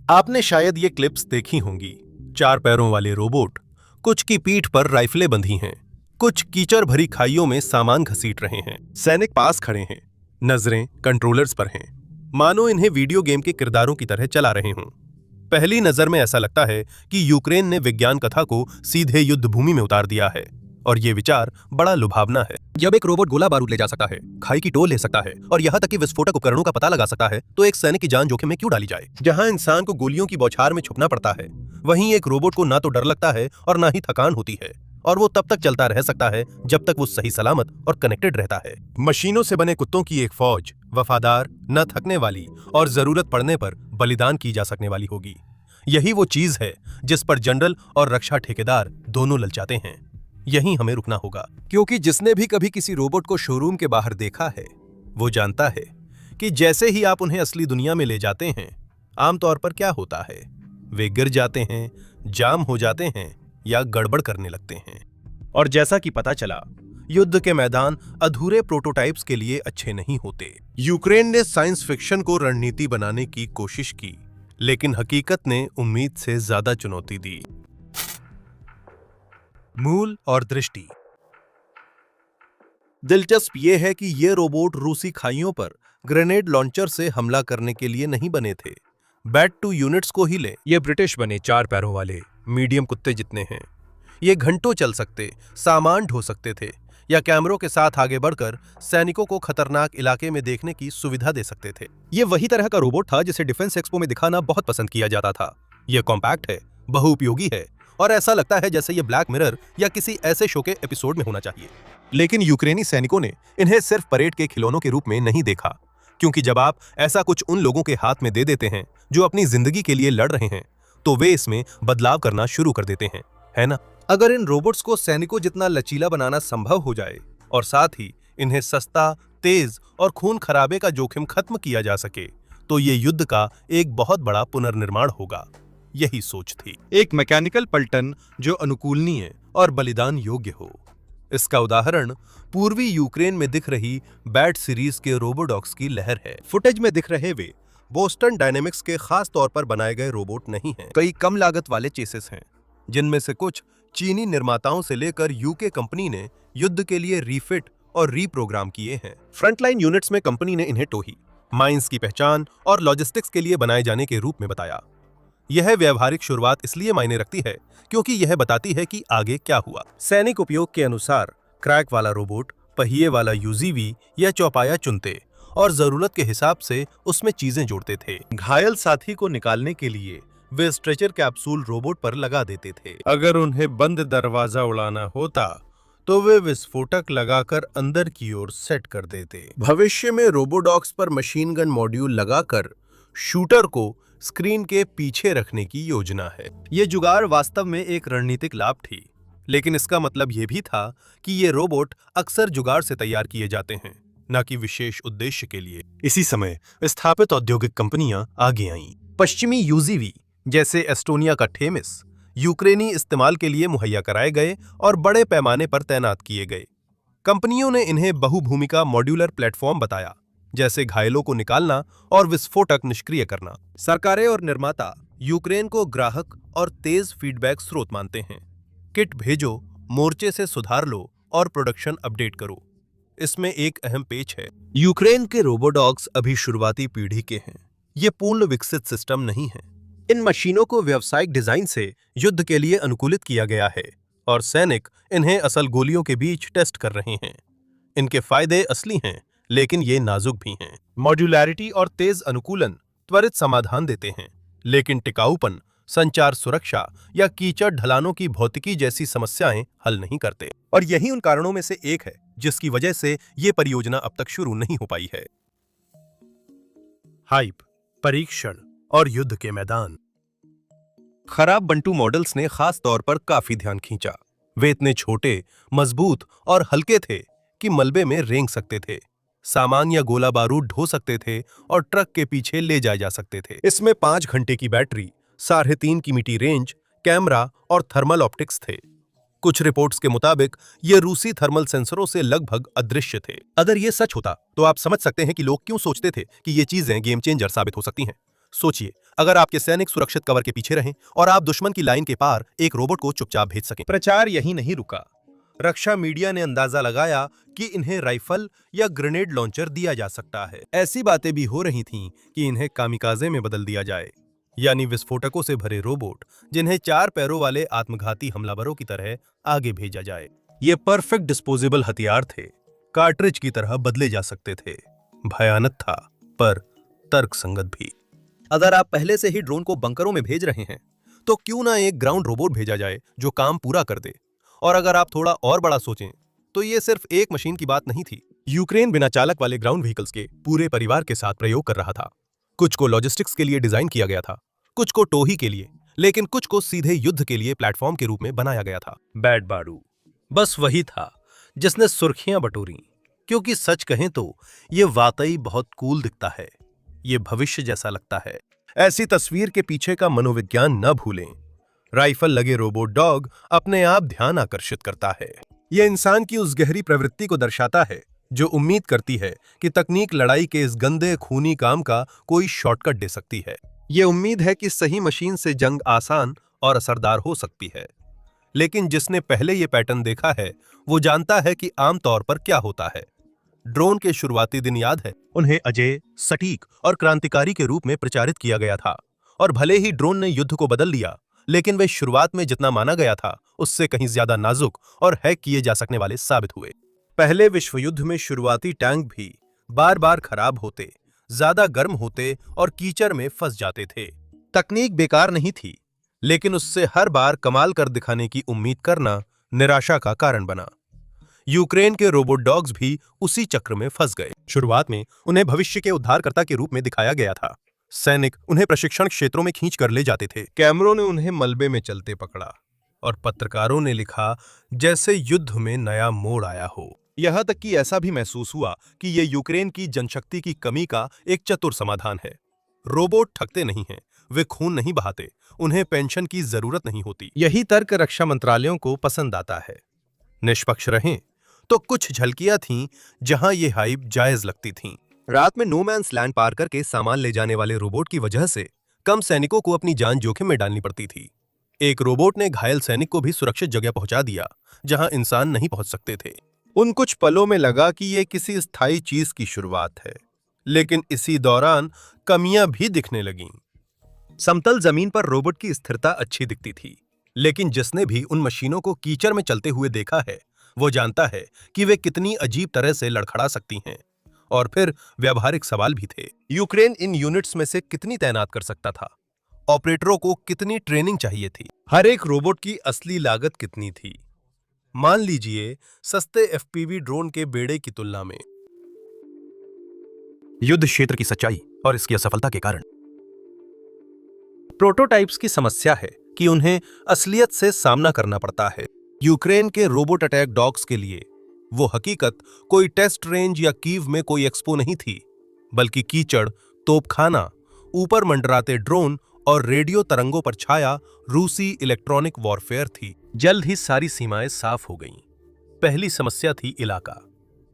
आपने शायद ये क्लिप्स देखी होंगी। 4 पैरों वाले रोबोट, कुछ की पीठ पर राइफलें बंधी हैं, कुछ कीचड़ भरी खाइयों में सामान घसीट रहे हैं। सैनिक पास खड़े हैं, नजरें कंट्रोलर्स पर हैं, मानो इन्हें वीडियो गेम के किरदारों की तरह चला रहे हों। पहली नजर में ऐसा लगता है कि यूक्रेन ने विज्ञान कथा को सीधे युद्ध भूमि में उतार दिया है, और ये विचार बड़ा लुभावना है। जब एक रोबोट गोला बारूद ले जा सकता है, खाई की टोल ले सकता है और यहाँ तक कि विस्फोटक उपकरणों का पता लगा सकता है, तो एक सैनिक की जान जोखिम में क्यों डाली जाए? जहाँ इंसान को गोलियों की बौछार में छुपना पड़ता है, वहीं एक रोबोट को ना तो डर लगता है और ना ही थकान होती है, और वो तब तक चलता रह सकता है जब तक वो सही सलामत और कनेक्टेड रहता है। मशीनों से बने कुत्तों की एक फौज, वफादार, न थकने वाली और जरूरत पड़ने पर बलिदान की जा सकने वाली होगी। यही वो चीज है जिस पर जनरल और रक्षा ठेकेदार दोनों ललचाते हैं। यहीं हमें रुकना होगा, क्योंकि जिसने भी कभी किसी रोबोट को शोरूम के बाहर देखा है, वो जानता है कि जैसे ही आप उन्हें असली दुनिया में ले जाते हैं, आमतौर पर क्या होता है? वे गिर जाते हैं, जाम हो जाते हैं या गड़बड़ करने लगते हैं। और जैसा कि पता चला, युद्ध के मैदान अधूरे प्रोटोटाइप्स के लिए अच्छे नहीं होते। यूक्रेन ने साइंस फिक्शन को रणनीति बनाने की कोशिश की, लेकिन हकीकत ने उम्मीद से ज्यादा चुनौती दी। मूल और दृष्टि। दिलचस्प यह है कि ये रोबोट रूसी खाइयों पर ग्रेनेड लॉन्चर से हमला करने के लिए नहीं बने थे। बैट-2 यूनिट्स को ही लें, ये ब्रिटिश बने 4 पैरों वाले मीडियम कुत्ते जितने हैं। ये घंटों चल सकते, सामान ढो सकते थे, या कैमरों के साथ आगे बढ़कर सैनिकों को खतरनाक इलाके में देखने की सुविधा दे सकते थे। ये वही तरह का रोबोट था जिसे डिफेंस एक्सपो में दिखाना बहुत पसंद किया जाता था। ये कॉम्पैक्ट है, बहुउपयोगी है, और ऐसा लगता है जैसे ये ब्लैक मिरर या किसी ऐसे शो के एपिसोड में होना चाहिए। लेकिन यूक्रेनी सैनिकों ने इन्हें सिर्फ परेड के खिलौनों के रूप में नहीं देखा, क्योंकि जब आप ऐसा कुछ उन लोगों के हाथ में दे देते हैं जो अपनी जिंदगी के लिए लड़ रहे हैं, तो वे इसमें बदलाव करना शुरू कर देते हैं, है ना? अगर इन रोबोट्स को सैनिकों जितना लचीला बनाना संभव हो जाए और साथ ही इन्हें सस्ता, तेज और खून खराबे का जोखिम खत्म किया जा सके, तो ये युद्ध का एक बहुत बड़ा पुनर्निर्माण होगा। यही सोच थी, एक मैकेनिकल पलटन जो अनुकूलनीय और बलिदान योग्य हो। इसका उदाहरण पूर्वी यूक्रेन में दिख रही बैट सीरीज के रोबोडॉक्स की लहर है। फुटेज में दिख रहे वे बोस्टन डायनेमिक्स के खास तौर पर बनाए गए रोबोट नहीं हैं। कई कम लागत वाले चेसिस हैं, जिनमें से कुछ चीनी निर्माताओं से लेकर यूके कंपनी ने युद्ध के लिए रीफिट और रीप्रोग्राम किए हैं। फ्रंटलाइन यूनिट्स में कंपनी ने इन्हें टोही, माइंस की पहचान और लॉजिस्टिक्स के लिए बनाए जाने के रूप में बताया। यह व्यावहारिक शुरुआत इसलिए मायने रखती है क्योंकि यह बताती है कि आगे क्या हुआ। सैनिक उपयोग के अनुसार क्रैक वाला रोबोट पहिए वाला यूजीवी या चौपाया चुनते और जरूरत के हिसाब से उसमें चीजें जोड़ते थे। घायल साथी को निकालने के लिए वे स्ट्रेचर कैप्सूल रोबोट पर लगा देते थे। अगर उन्हें बंद दरवाजा उड़ाना होता तो वे विस्फोटक लगाकर अंदर की ओर सेट कर देते। भविष्य में रोबोडॉक्स पर मशीन गन मॉड्यूल लगाकर शूटर को स्क्रीन के पीछे रखने की योजना है। ये जुगाड़ वास्तव में एक रणनीतिक लाभ थी, लेकिन इसका मतलब ये भी था कि ये रोबोट अक्सर जुगाड़ से तैयार किए जाते हैं, न कि विशेष उद्देश्य के लिए। इसी समय स्थापित औद्योगिक कंपनियां आगे आईं। पश्चिमी यूजीवी जैसे एस्टोनिया का थेमिस यूक्रेनी इस्तेमाल के लिए मुहैया कराए गए और बड़े पैमाने पर तैनात किए गए। कंपनियों ने इन्हें बहुभूमिका मॉड्यूलर प्लेटफॉर्म बताया, जैसे घायलों को निकालना और विस्फोटक निष्क्रिय करना। सरकारें और निर्माता यूक्रेन को ग्राहक और तेज फीडबैक स्रोत मानते हैं। किट भेजो, मोर्चे से सुधार लो और प्रोडक्शन अपडेट करो। इसमें एक अहम पेच है, यूक्रेन के रोबोडॉग्स अभी शुरुआती पीढ़ी के हैं। ये पूर्ण विकसित सिस्टम नहीं है। इन मशीनों को व्यावसायिक डिजाइन से युद्ध के लिए अनुकूलित किया गया है और सैनिक इन्हें असल गोलियों के बीच टेस्ट कर रहे हैं। इनके फायदे असली हैं, लेकिन ये नाजुक भी हैं। मॉड्यूलैरिटी और तेज अनुकूलन त्वरित समाधान देते हैं, लेकिन टिकाऊपन, संचार सुरक्षा या कीचड़ ढलानों की भौतिकी जैसी समस्याएं हल नहीं करते। और यही उन कारणों में से एक है जिसकी वजह से ये परियोजना अब तक शुरू नहीं हो पाई है। हाइप, परीक्षण और युद्ध के मैदान। खराब बंटू मॉडल्स ने खास तौर पर काफी ध्यान खींचा। वे इतने छोटे, मजबूत और हल्के थे कि मलबे में रेंग सकते थे, सामान या गोला बारूद ढो सकते थे और ट्रक के पीछे ले जाए जा सकते थे। इसमें 5 घंटे की बैटरी, 3.5 की मीटर रेंज, कैमरा और थर्मल ऑप्टिक्स थे। कुछ रिपोर्ट्स के मुताबिक ये रूसी थर्मल सेंसरों से लगभग अदृश्य थे। अगर ये सच होता तो आप समझ सकते हैं कि लोग क्यों सोचते थे कि ये चीजें गेम चेंजर साबित हो सकती हैं। सोचिए, अगर आपके सैनिक सुरक्षित कवर के पीछे रहें और आप दुश्मन की लाइन के पार एक रोबोट को चुपचाप भेज सकें। प्रचार यही नहीं रुका। रक्षा मीडिया ने अंदाजा लगाया कि इन्हें राइफल या ग्रेनेड लॉन्चर दिया जा सकता है। ऐसी बातें भी हो रही थीं कि इन्हें कामिकाजे में बदल दिया जाए, यानी विस्फोटकों से भरे रोबोट जिन्हें 4 पैरों वाले आत्मघाती हमलावरों की तरह आगे भेजा जाए। ये परफेक्ट डिस्पोजेबल हथियार थे, कार्ट्रिज की तरह बदले जा सकते थे। भयानक था, पर तर्कसंगत भी। अगर आप पहले से ही ड्रोन को बंकरों में भेज रहे हैं, तो क्यों ना एक ग्राउंड रोबोट भेजा जाए जो काम पूरा कर दे। और अगर आप थोड़ा और बड़ा सोचें, तो ये सिर्फ एक मशीन की बात नहीं थी। यूक्रेन बिना चालक वाले ग्राउंड व्हीकल्स के पूरे परिवार के साथ प्रयोग कर रहा था। कुछ को लॉजिस्टिक्स के लिए डिजाइन किया गया था, कुछ को टोही के लिए, लेकिन कुछ को सीधे युद्ध के लिए प्लेटफॉर्म के रूप में बनाया गया था। बैड बाडू बस वही था जिसने सुर्खियां बटोरी, क्योंकि सच कहें तो ये वाकई बहुत कूल दिखता है। ये भविष्य जैसा लगता है। ऐसी तस्वीर के पीछे का मनोविज्ञान न भूलें। राइफल लगे रोबोट डॉग अपने आप ध्यान आकर्षित करता है। यह इंसान की उस गहरी प्रवृत्ति को दर्शाता है जो उम्मीद करती है कि तकनीक लड़ाई के इस गंदे खूनी काम का कोई शॉर्टकट दे सकती है। यह उम्मीद है कि सही मशीन से जंग आसान और असरदार हो सकती है। लेकिन जिसने पहले यह पैटर्न देखा है, वो जानता है कि आमतौर पर क्या होता है। ड्रोन के शुरुआती दिन याद है, उन्हें अजय, सटीक और क्रांतिकारी के रूप में प्रचारित किया गया था। और भले ही ड्रोन ने युद्ध को बदल दिया, लेकिन वे शुरुआत में जितना माना गया था उससे कहीं ज्यादा नाजुक और हैक किए जा सकने वाले साबित हुए। पहले विश्व युद्ध में शुरुआती टैंक भी बार बार खराब होते, ज्यादा गर्म होते और कीचड़ में फंस जाते थे। तकनीक बेकार नहीं थी, लेकिन उससे हर बार कमाल कर दिखाने की उम्मीद करना निराशा का कारण बना। यूक्रेन के रोबोट डॉग्स भी उसी चक्र में फंस गए। शुरुआत में उन्हें भविष्य के उद्धारकर्ता के रूप में दिखाया गया था। सैनिक उन्हें प्रशिक्षण क्षेत्रों में खींच कर ले जाते थे, कैमरों ने उन्हें मलबे में चलते पकड़ा और पत्रकारों ने लिखा जैसे युद्ध में नया मोड़ आया हो। यहां तक कि ऐसा भी महसूस हुआ कि ये यूक्रेन की जनशक्ति की कमी का एक चतुर समाधान है। रोबोट ठगते नहीं हैं, वे खून नहीं बहाते, उन्हें पेंशन की जरूरत नहीं होती। यही तर्क रक्षा मंत्रालयों को पसंद आता है। निष्पक्ष रहें तो कुछ झलकियां थीं जहां ये हाइप जायज लगती थीं। रात में नो मैन्स लैंड पार करके सामान ले जाने वाले रोबोट की वजह से कम सैनिकों को अपनी जान जोखिम में डालनी पड़ती थी। एक रोबोट ने घायल सैनिक को भी सुरक्षित जगह पहुंचा दिया जहां इंसान नहीं पहुंच सकते थे। उन कुछ पलों में लगा कि यह किसी स्थायी चीज की शुरुआत है, लेकिन इसी दौरान कमियां भी दिखने लगीं। समतल जमीन पर रोबोट की स्थिरता अच्छी दिखती थी, लेकिन जिसने भी उन मशीनों को कीचड़ में चलते हुए देखा है, वो जानता है कि वे कितनी अजीब तरह से लड़खड़ा सकती हैं। और फिर व्यावहारिक सवाल भी थे। यूक्रेन इन यूनिट्स में से कितनी तैनात कर सकता था? ऑपरेटरों को कितनी ट्रेनिंग चाहिए थी? हर एक रोबोट की असली लागत कितनी थी? मान लीजिए सस्ते एफपीवी ड्रोन के बेड़े की तुलना में। युद्ध क्षेत्र की सच्चाई और इसकी असफलता के कारण प्रोटोटाइप्स की समस्या है कि उन्हें असलियत से सामना करना पड़ता है। यूक्रेन के रोबोट अटैक डॉग्स के लिए वो हकीकत कोई टेस्ट रेंज या कीव में कोई एक्सपो नहीं थी, बल्कि कीचड़, तोपखाना, ऊपर मंडराते ड्रोन और रेडियो तरंगों पर छाया रूसी इलेक्ट्रॉनिक वॉरफेयर थी। जल्द ही सारी सीमाएं साफ हो गईं। पहली समस्या थी इलाका।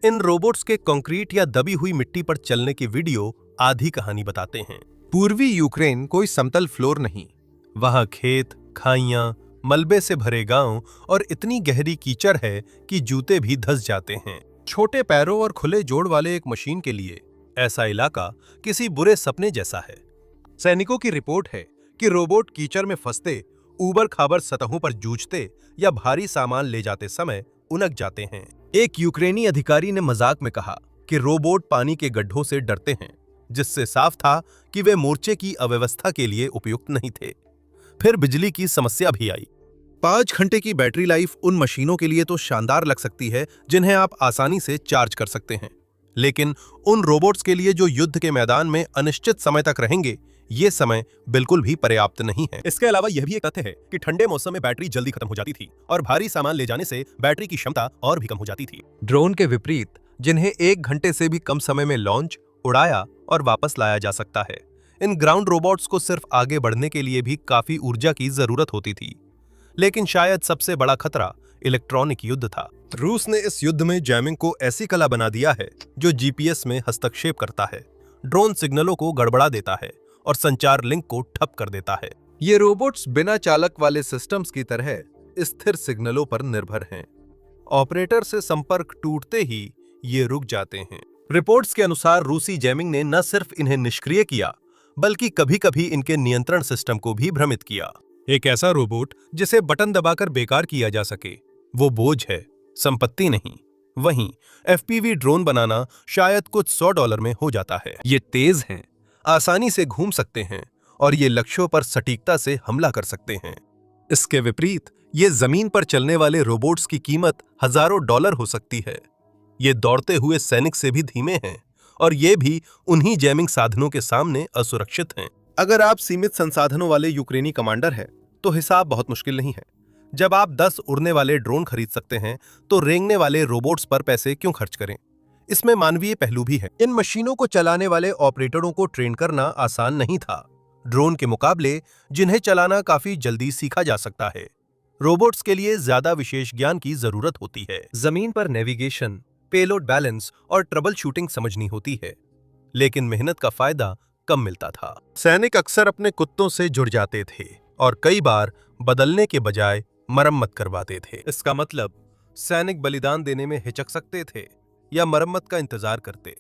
इन रोबोट्स के कंक्रीट या दबी हुई मिट्टी पर चलने के वीडियो आधी कहानी बताते हैं। पूर्वी यूक्रेन कोई समतल फ्लोर नहीं, वहां खेत, खाइयां, मलबे से भरे गांव और इतनी गहरी कीचड़ है कि जूते भी धंस जाते हैं। छोटे पैरों और खुले जोड़ वाले एक मशीन के लिए ऐसा इलाका किसी बुरे सपने जैसा है। सैनिकों की रिपोर्ट है कि रोबोट कीचड़ में फंसते, ऊबड़ खाबड़ सतहों पर जूझते या भारी सामान ले जाते समय उनक जाते हैं। एक यूक्रेनी अधिकारी ने मजाक में कहा कि रोबोट पानी के गड्ढों से डरते हैं, जिससे साफ था कि वे मोर्चे की अव्यवस्था के लिए उपयुक्त नहीं थे। फिर बिजली की समस्या भी आई। 5 घंटे की बैटरी लाइफ उन मशीनों के लिए तो शानदार लग सकती है जिन्हें आप आसानी से चार्ज कर सकते हैं, लेकिन उन रोबोट्स के लिए जो युद्ध के मैदान में अनिश्चित समय तक रहेंगे, ये समय बिल्कुल भी पर्याप्त नहीं है। इसके अलावा यह भी एक तथ्य है कि ठंडे मौसम में बैटरी जल्दी खत्म हो जाती थी और भारी सामान ले जाने से बैटरी की क्षमता और भी कम हो जाती थी। ड्रोन के विपरीत, जिन्हें 1 घंटे से भी कम समय में लॉन्च, उड़ाया और वापस लाया जा सकता है, इन ग्राउंड रोबोट्स को सिर्फ आगे बढ़ने के लिए भी काफी ऊर्जा की जरूरत होती थी। लेकिन शायद सबसे बड़ा खतरा इलेक्ट्रॉनिक युद्ध था। रूस ने इस युद्ध में जैमिंग को ऐसी कला बना दिया है जो जीपीएस में हस्तक्षेप करता है, ड्रोन सिग्नलों को गड़बड़ा देता है और संचार लिंक को ठप कर देता है। ये रोबोट्स बिना चालक वाले सिस्टम्स की तरह स्थिर सिग्नलों पर निर्भर हैं। ऑपरेटर से संपर्क टूटते ही ये रुक जाते हैं। रिपोर्ट्स के अनुसार रूसी जैमिंग ने न सिर्फ इन्हें निष्क्रिय किया, बल्कि कभी-कभी इनके नियंत्रण सिस्टम को भी भ्रमित किया। एक ऐसा रोबोट जिसे बटन दबाकर बेकार किया जा सके, वो बोझ है, संपत्ति नहीं। वहीं एफपीवी ड्रोन बनाना शायद कुछ $100 में हो जाता है। ये तेज हैं, आसानी से घूम सकते हैं और ये लक्ष्यों पर सटीकता से हमला कर सकते हैं। इसके विपरीत ये जमीन पर चलने वाले रोबोट्स की कीमत हजारों डॉलर हो सकती है। ये दौड़ते हुए सैनिक से भी धीमे हैं और ये भी उन्हीं जैमिंग साधनों के सामने असुरक्षित हैं। अगर आप सीमित संसाधनों वाले यूक्रेनी कमांडर हैं, तो हिसाब बहुत मुश्किल नहीं है। जब आप 10 उड़ने वाले ड्रोन खरीद सकते हैं, तो रेंगने वाले रोबोट्स पर पैसे क्यों खर्च करें? इसमें मानवीय पहलू भी है। इन मशीनों को चलाने वाले ऑपरेटरों को ट्रेन करना आसान नहीं था, ड्रोन के मुकाबले जिन्हें चलाना काफी जल्दी सीखा जा सकता है। रोबोट्स के लिए ज्यादा विशेष ज्ञान की जरूरत होती है। जमीन पर नेविगेशन, पेलोड बैलेंस और ट्रबल शूटिंग समझनी होती है, लेकिन मेहनत का फायदा कम मिलता था। सैनिक अक्सर अपने कुत्तों से जुड़ जाते थे और कई बार बदलने के बजाय मरम्मत करवाते थे। इसका मतलब सैनिक बलिदान देने में हिचक सकते थे या मरम्मत का इंतजार करते,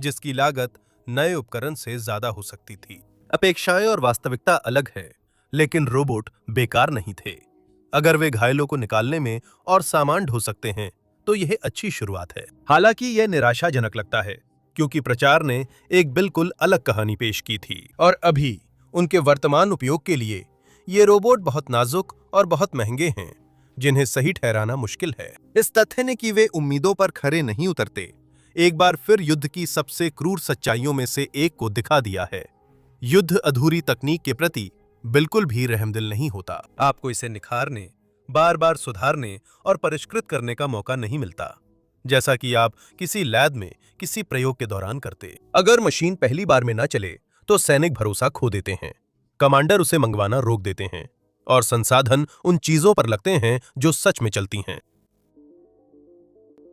जिसकी लागत नए उपकरण से ज्यादा हो सकती थी। अपेक्षाएं और वास्तविकता अलग है, लेकिन रोबोट बेकार नहीं थे। अगर वे घायलों को निकालने में और सामान ढो सकते हैं, तो यह अच्छी शुरुआत है। हालांकि यह निराशाजनक लगता है, क्योंकि प्रचार ने एक बिल्कुल अलग कहानी पेश की थी और अभी उनके वर्तमान उपयोग के लिए ये रोबोट बहुत नाजुक और बहुत महंगे हैं, जिन्हें सही ठहराना मुश्किल है। इस तथ्य ने कि वे उम्मीदों पर खरे नहीं उतरते, एक बार फिर युद्ध की सबसे क्रूर सच्चाइयों में से एक को दिखा दिया है। युद्ध अधूरी तकनीक के प्रति बिल्कुल भी रहमदिल नहीं होता। आपको इसे निखारने, बार बार सुधारने और परिष्कृत करने का मौका नहीं मिलता, जैसा कि आप किसी लैब में किसी प्रयोग के दौरान करते। अगर मशीन पहली बार में ना चले, तो सैनिक भरोसा खो देते हैं, कमांडर उसे मंगवाना रोक देते हैं और संसाधन उन चीजों पर लगते हैं जो सच में चलती हैं।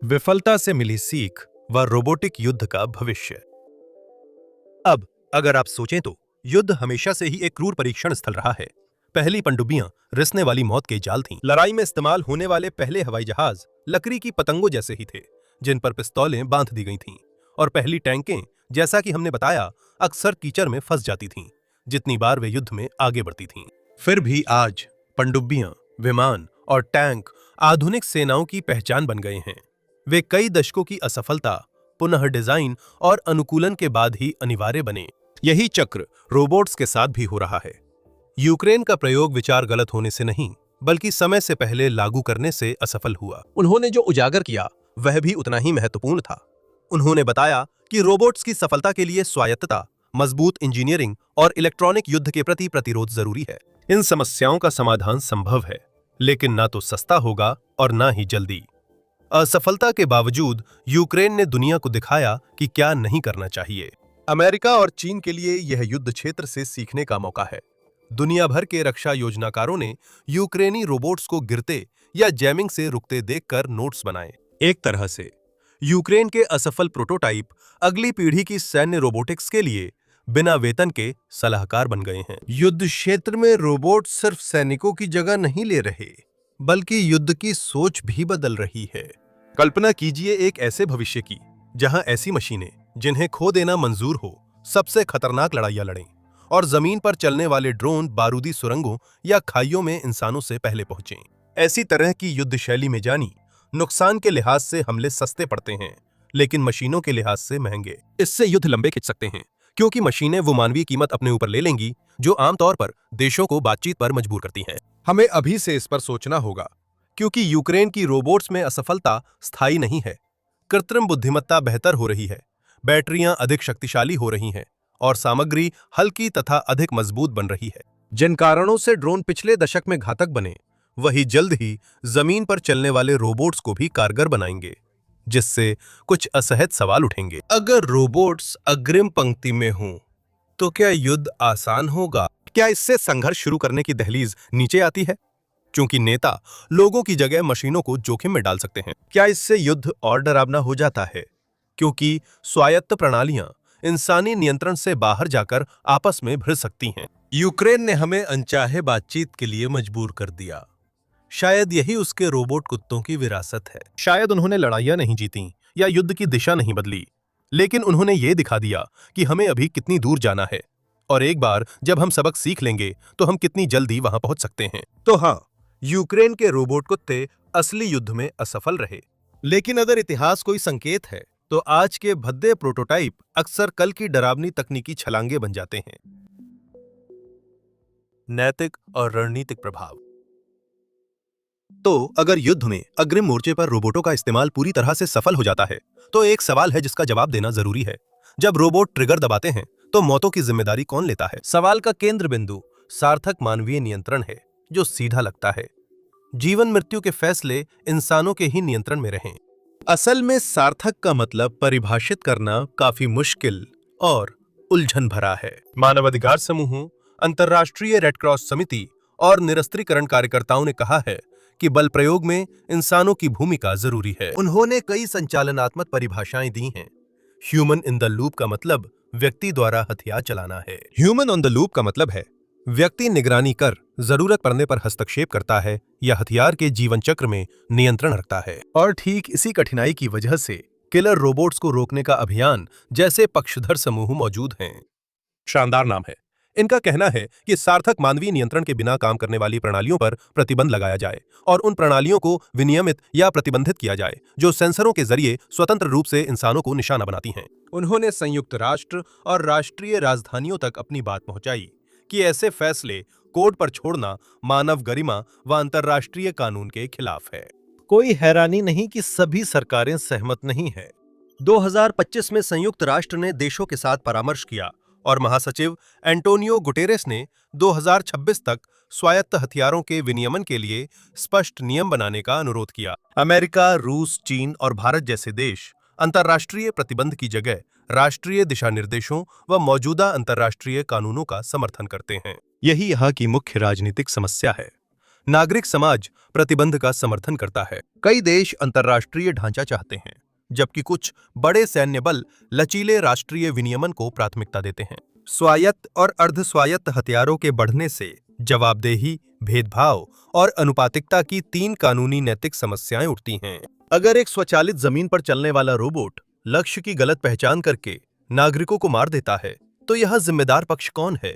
विफलता से मिली सीख व रोबोटिक युद्ध का भविष्य। अब अगर आप सोचें तो युद्ध हमेशा से ही एक क्रूर परीक्षण स्थल रहा है। पहली पनडुब्बियां रिसने वाली मौत के जाल थीं। लड़ाई में इस्तेमाल होने वाले पहले हवाई जहाज लकड़ी की पतंगों जैसे ही थे, जिन पर पिस्तौलें बांध दी गई थीं। और पहली टैंकें, जैसा कि हमने बताया, अक्सर कीचड़ में फंस जाती थीं, जितनी बार वे युद्ध में आगे बढ़ती थीं। फिर भी आज पनडुब्बियां, विमान और टैंक आधुनिक सेनाओं की पहचान बन गए हैं। वे कई दशकों की असफलता, पुनः डिजाइन और अनुकूलन के बाद ही अनिवार्य बने। यही चक्र रोबोट्स के साथ भी हो रहा है। यूक्रेन का प्रयोग विचार गलत होने से नहीं, बल्कि समय से पहले लागू करने से असफल हुआ। उन्होंने जो उजागर किया वह भी उतना ही महत्वपूर्ण था। उन्होंने बताया कि रोबोट्स की सफलता के लिए स्वायत्तता, मजबूत इंजीनियरिंग और इलेक्ट्रॉनिक युद्ध के प्रति प्रतिरोध जरूरी है। इन समस्याओं का समाधान संभव है, लेकिन ना तो सस्ता होगा और ना ही जल्दी। असफलता के बावजूद यूक्रेन ने दुनिया को दिखाया कि क्या नहीं करना चाहिए। अमेरिका और चीन के लिए यह युद्ध क्षेत्र से सीखने का मौका है। दुनिया भर के रक्षा योजनाकारों ने यूक्रेनी रोबोट्स को गिरते या जैमिंग से रुकते देखकर नोट्स बनाए। एक तरह से यूक्रेन के असफल प्रोटोटाइप अगली पीढ़ी की सैन्य रोबोटिक्स के लिए बिना वेतन के सलाहकार बन गए हैं। युद्ध क्षेत्र में रोबोट सिर्फ सैनिकों की जगह नहीं ले रहे, बल्कि युद्ध की सोच भी बदल रही है। कल्पना कीजिए एक ऐसे भविष्य की, जहां ऐसी मशीनें जिन्हें खो देना मंजूर हो, सबसे खतरनाक लड़ाइयां लड़ें और जमीन पर चलने वाले ड्रोन बारूदी सुरंगों या खाइयों में इंसानों से पहले पहुंचें। ऐसी तरह की युद्ध शैली में जानी, नुकसान के लिहाज से हमले सस्ते पड़ते हैं, लेकिन मशीनों के लिहाज से महंगे। इससे युद्ध लंबे खिंच सकते हैं, क्योंकि मशीनें वो मानवीय कीमत अपने ऊपर ले लेंगी जो आमतौर पर देशों को बातचीत पर मजबूर करती हैं। हमें अभी से इस पर सोचना होगा, क्योंकि यूक्रेन की रोबोट्स में असफलता स्थायी नहीं है। कृत्रिम बुद्धिमत्ता बेहतर हो रही है, बैटरियां अधिक शक्तिशाली हो रही हैं और सामग्री हल्की तथा अधिक मजबूत बन रही है। जिन कारणों से ड्रोन पिछले दशक में घातक बने, वही जल्द ही जमीन पर चलने वाले रोबोट्स को भी कारगर बनाएंगे, जिससे कुछ असहज सवाल उठेंगे। अगर रोबोट्स अग्रिम पंक्ति में हों, तो क्या युद्ध आसान होगा? क्या इससे संघर्ष शुरू करने की दहलीज नीचे आती है, क्योंकि नेता लोगों की जगह मशीनों को जोखिम में डाल सकते हैं? क्या इससे युद्ध और डरावना हो जाता है, क्योंकि स्वायत्त प्रणालियां इंसानी नियंत्रण से बाहर जाकर आपस में भिड़ सकती हैं। यूक्रेन ने हमें अनचाहे बातचीत के लिए मजबूर कर दिया। शायद यही उसके रोबोट कुत्तों की विरासत है। शायद उन्होंने लड़ाइयां नहीं जीती या युद्ध की दिशा नहीं बदली, लेकिन उन्होंने ये दिखा दिया कि हमें अभी कितनी दूर जाना है, और एक बार जब हम सबक सीख लेंगे तो हम कितनी जल्दी वहां पहुंच सकते हैं। तो हाँ, यूक्रेन के रोबोट कुत्ते असली युद्ध में असफल रहे, लेकिन अगर इतिहास कोई संकेत है तो आज के भद्दे प्रोटोटाइप अक्सर कल की डरावनी तकनीकी छलांगे बन जाते हैं। नैतिक और रणनीतिक प्रभाव। तो अगर युद्ध में अग्रिम मोर्चे पर रोबोटों का इस्तेमाल पूरी तरह से सफल हो जाता है तो एक सवाल है जिसका जवाब देना जरूरी है। जब रोबोट ट्रिगर दबाते हैं तो मौतों की जिम्मेदारी कौन लेता है? सवाल का केंद्र बिंदु सार्थक मानवीय नियंत्रण है, जो सीधा लगता है जीवन मृत्यु के फैसले इंसानों के ही नियंत्रण में रहें। असल में सार्थक का मतलब परिभाषित करना काफी मुश्किल और उलझन भरा है। मानवाधिकार समूहों, अंतर्राष्ट्रीय रेड क्रॉस समिति और निरस्त्रीकरण कार्यकर्ताओं ने कहा है कि बल प्रयोग में इंसानों की भूमिका जरूरी है। उन्होंने कई संचालनात्मक परिभाषाएं दी हैं। ह्यूमन इन द लूप का मतलब व्यक्ति द्वारा हथियार चलाना है। ह्यूमन ऑन द लूप का मतलब है व्यक्ति निगरानी कर जरूरत पड़ने पर हस्तक्षेप करता है या हथियार के जीवन चक्र में नियंत्रण रखता है। और ठीक इसी कठिनाई की वजह से किलर रोबोट्स को रोकने का अभियान जैसे पक्षधर समूह मौजूद हैं। शानदार नाम है। इनका कहना है कि सार्थक मानवीय नियंत्रण के बिना काम करने वाली प्रणालियों पर प्रतिबंध लगाया जाए और उन प्रणालियों को विनियमित या प्रतिबंधित किया जाए जो सेंसरों के जरिए स्वतंत्र रूप से इंसानों को निशाना बनाती हैं। उन्होंने संयुक्त राष्ट्र और राष्ट्रीय राजधानियों तक अपनी बात पहुंचाई कि ऐसे फैसले कोर्ट पर छोड़ना मानव गरिमा व अंतर्राष्ट्रीय कानून के खिलाफ है। कोई हैरानी नहीं कि सभी सरकारें सहमत नहीं है। 2025 में संयुक्त राष्ट्र ने देशों के साथ परामर्श किया और महासचिव एंटोनियो गुटेरेस ने 2026 तक स्वायत्त हथियारों के विनियमन के लिए स्पष्ट नियम बनाने का अनुरोध किया। अमेरिका, रूस, चीन और भारत जैसे देश अंतर्राष्ट्रीय प्रतिबंध की जगह राष्ट्रीय दिशानिर्देशों व मौजूदा अंतर्राष्ट्रीय कानूनों का समर्थन करते हैं। यही यहाँ की मुख्य राजनीतिक समस्या है। नागरिक समाज प्रतिबंध का समर्थन करता है। कई देश अंतर्राष्ट्रीय ढांचा चाहते हैं, जबकि कुछ बड़े सैन्य बल लचीले राष्ट्रीय विनियमन को प्राथमिकता देते हैं। स्वायत्त और अर्धस्वायत्त हथियारों के बढ़ने से जवाबदेही, भेदभाव और अनुपातिकता की 3 कानूनी नैतिक समस्याएं उठती हैं। अगर एक स्वचालित जमीन पर चलने वाला रोबोट लक्ष्य की गलत पहचान करके नागरिकों को मार देता है तो यह जिम्मेदार पक्ष कौन है?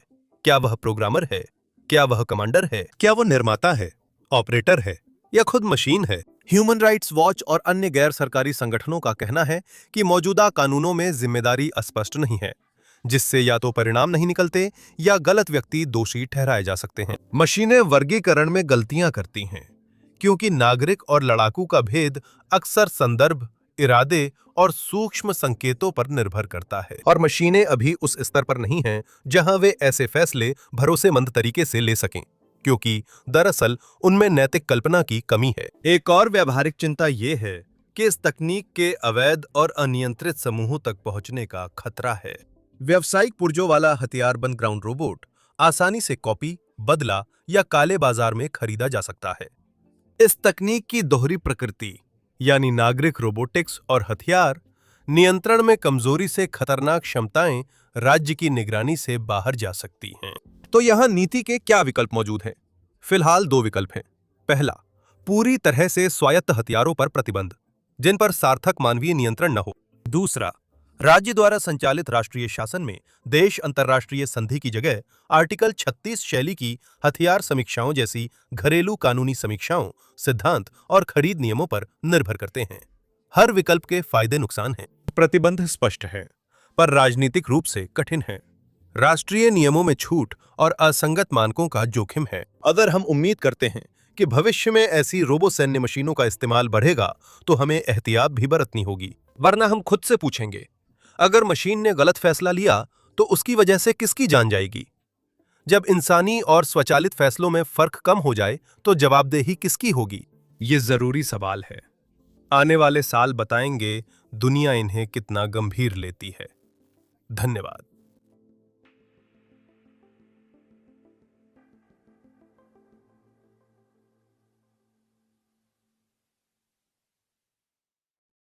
क्या वह प्रोग्रामर है? क्या वह कमांडर है? क्या वह निर्माता है, ऑपरेटर है या खुद मशीन है? ह्यूमन राइट्स वॉच और अन्य गैर सरकारी संगठनों का कहना है कि मौजूदा कानूनों में जिम्मेदारी अस्पष्ट नहीं है, जिससे या तो परिणाम नहीं निकलते या गलत व्यक्ति दोषी ठहराए जा सकते हैं। मशीनें वर्गीकरण में गलतियां करती हैं क्योंकि नागरिक और लड़ाकू का भेद अक्सर संदर्भ, इरादे और सूक्ष्म संकेतों पर निर्भर करता है, और मशीनें अभी उस स्तर पर नहीं हैं जहां वे ऐसे फैसले भरोसेमंद तरीके से ले सकें, क्योंकि दरअसल उनमें नैतिक कल्पना की कमी है। एक और व्यावहारिक चिंता ये है कि इस तकनीक के अवैध और अनियंत्रित समूहों तक पहुंचने का खतरा है। व्यावसायिक पुर्जों वाला हथियारबंद ग्राउंड रोबोट आसानी से कॉपी, बदला या काले बाजार में खरीदा जा सकता है। इस तकनीक की दोहरी प्रकृति यानी नागरिक रोबोटिक्स और हथियार नियंत्रण में कमजोरी से खतरनाक क्षमताएं राज्य की निगरानी से बाहर जा सकती हैं। तो यहां नीति के क्या विकल्प मौजूद हैं? फिलहाल 2 विकल्प हैं। पहला, पूरी तरह से स्वायत्त हथियारों पर प्रतिबंध, जिन पर सार्थक मानवीय नियंत्रण न हो। दूसरा, राज्य द्वारा संचालित राष्ट्रीय शासन में देश अंतर्राष्ट्रीय संधि की जगह आर्टिकल 36 शैली की हथियार समीक्षाओं जैसी घरेलू कानूनी समीक्षाओं, सिद्धांत और खरीद नियमों पर निर्भर करते हैं। हर विकल्प के फायदे नुकसान हैं। प्रतिबंध स्पष्ट है, पर राजनीतिक रूप से कठिन है। राष्ट्रीय नियमों में छूट और असंगत मानकों का जोखिम है। अगर हम उम्मीद करते हैं कि भविष्य में ऐसी रोबो सैन्य मशीनों का इस्तेमाल बढ़ेगा तो हमें एहतियात भी बरतनी होगी, वरना हम खुद से पूछेंगे, अगर मशीन ने गलत फैसला लिया तो उसकी वजह से किसकी जान जाएगी? जब इंसानी और स्वचालित फैसलों में फर्क कम हो जाए तो जवाबदेही किसकी होगी? ये जरूरी सवाल है। आने वाले साल बताएंगे दुनिया इन्हें कितना गंभीर लेती है। धन्यवाद।